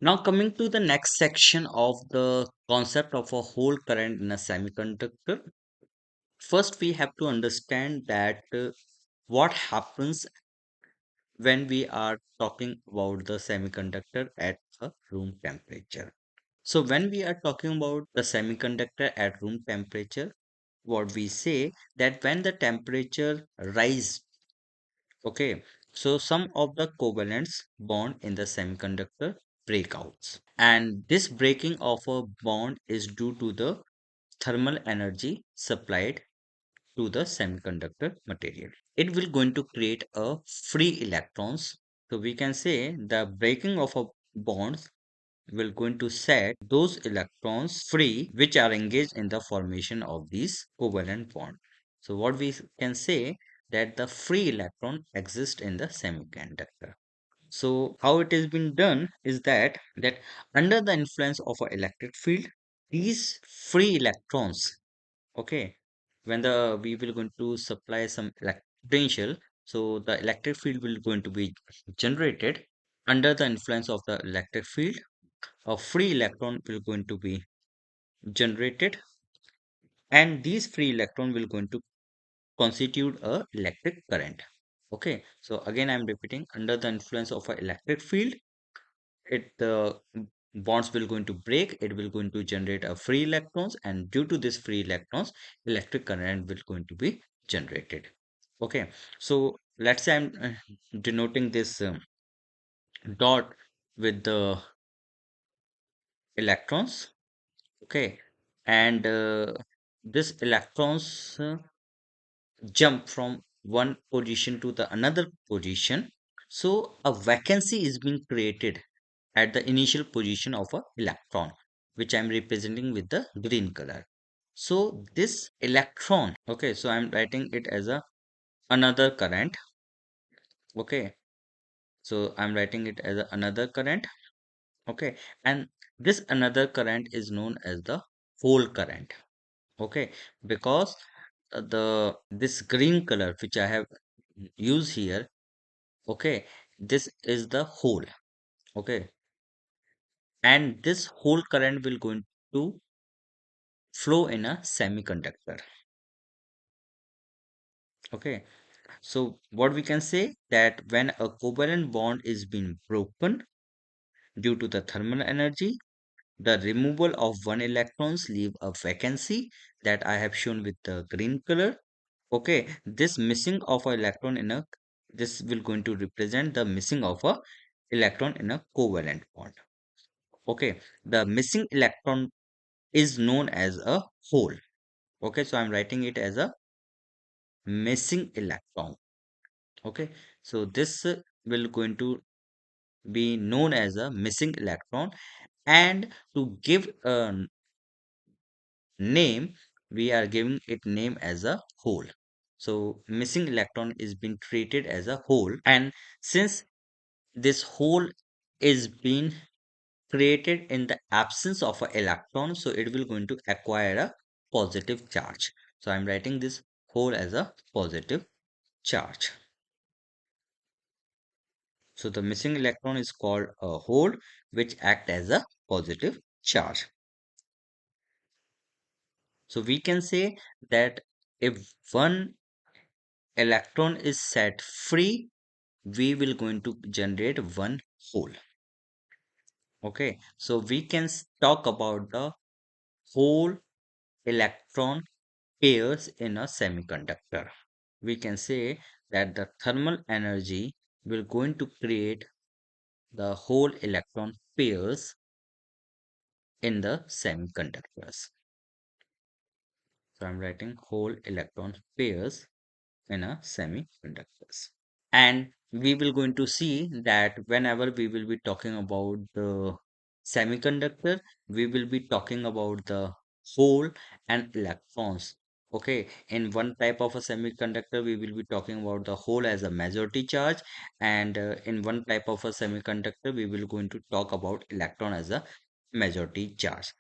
Now, coming to the next section of the concept of a whole current in a semiconductor. First, we have to understand that what happens when we are talking about the semiconductor at a room temperature. So, when we are talking about the semiconductor at room temperature, what we say that when the temperature rise, okay, so some of the covalents bond in the semiconductor breakouts, and this breaking of a bond is due to the thermal energy supplied to the semiconductor material. It will going to create a free electrons. So we can say the breaking of a bonds will going to set those electrons free which are engaged in the formation of these covalent bond. So what we can say that the free electron exists in the semiconductor. So how it has been done is that under the influence of an electric field, these free electrons, okay, when the we will going to supply some potential, so the electric field will going to be generated. Under the influence of the electric field, a free electron will going to be generated, and these free electron will going to constitute a electric current. Okay, so again I'm repeating, under the influence of an electric field, it the bonds will going to break, it will going to generate a free electrons, and due to this free electrons, electric current will going to be generated. Okay, so let's say I'm denoting this dot with the electrons. Okay, and this electrons jump from one position to the another position. So a vacancy is being created at the initial position of a electron, which I'm representing with the green color. So this electron, okay, so I'm writing it as a another current. Okay, so I'm writing it as a another current. Okay, and this another current is known as the whole current. Okay, because the this green color which I have used here, okay, this is the whole. Okay, and this whole current will going to flow in a semiconductor. Okay, so what we can say that when a covalent bond is being broken due to the thermal energy, the removal of one electrons leave a vacancy that I have shown with the green color. Okay, this missing of a electron in a, this will going to represent the missing of a electron in a covalent bond. Okay, the missing electron is known as a hole. Okay, so I'm writing it as a missing electron. Okay, so this will going to be known as a missing electron, and to give a name, we are giving it name as a hole. So missing electron is being treated as a hole, and since this hole is being created in the absence of an electron, so it will going to acquire a positive charge. So I'm writing this hole as a positive charge. So the missing electron is called a hole, which act as a positive charge. So we can say that if one electron is set free, we will going to generate one hole. Okay, so we can talk about the whole electron pairs in a semiconductor. We can say that the thermal energy will going to create the whole electron pairs in the semiconductors. So I'm writing whole electron pairs in a semiconductors. And we will going to see that whenever we will be talking about the semiconductor, we will be talking about the hole and electrons. Okay, in one type of a semiconductor, we will be talking about the hole as a majority charge, and in one type of a semiconductor, we will going to talk about electron as a majority charge.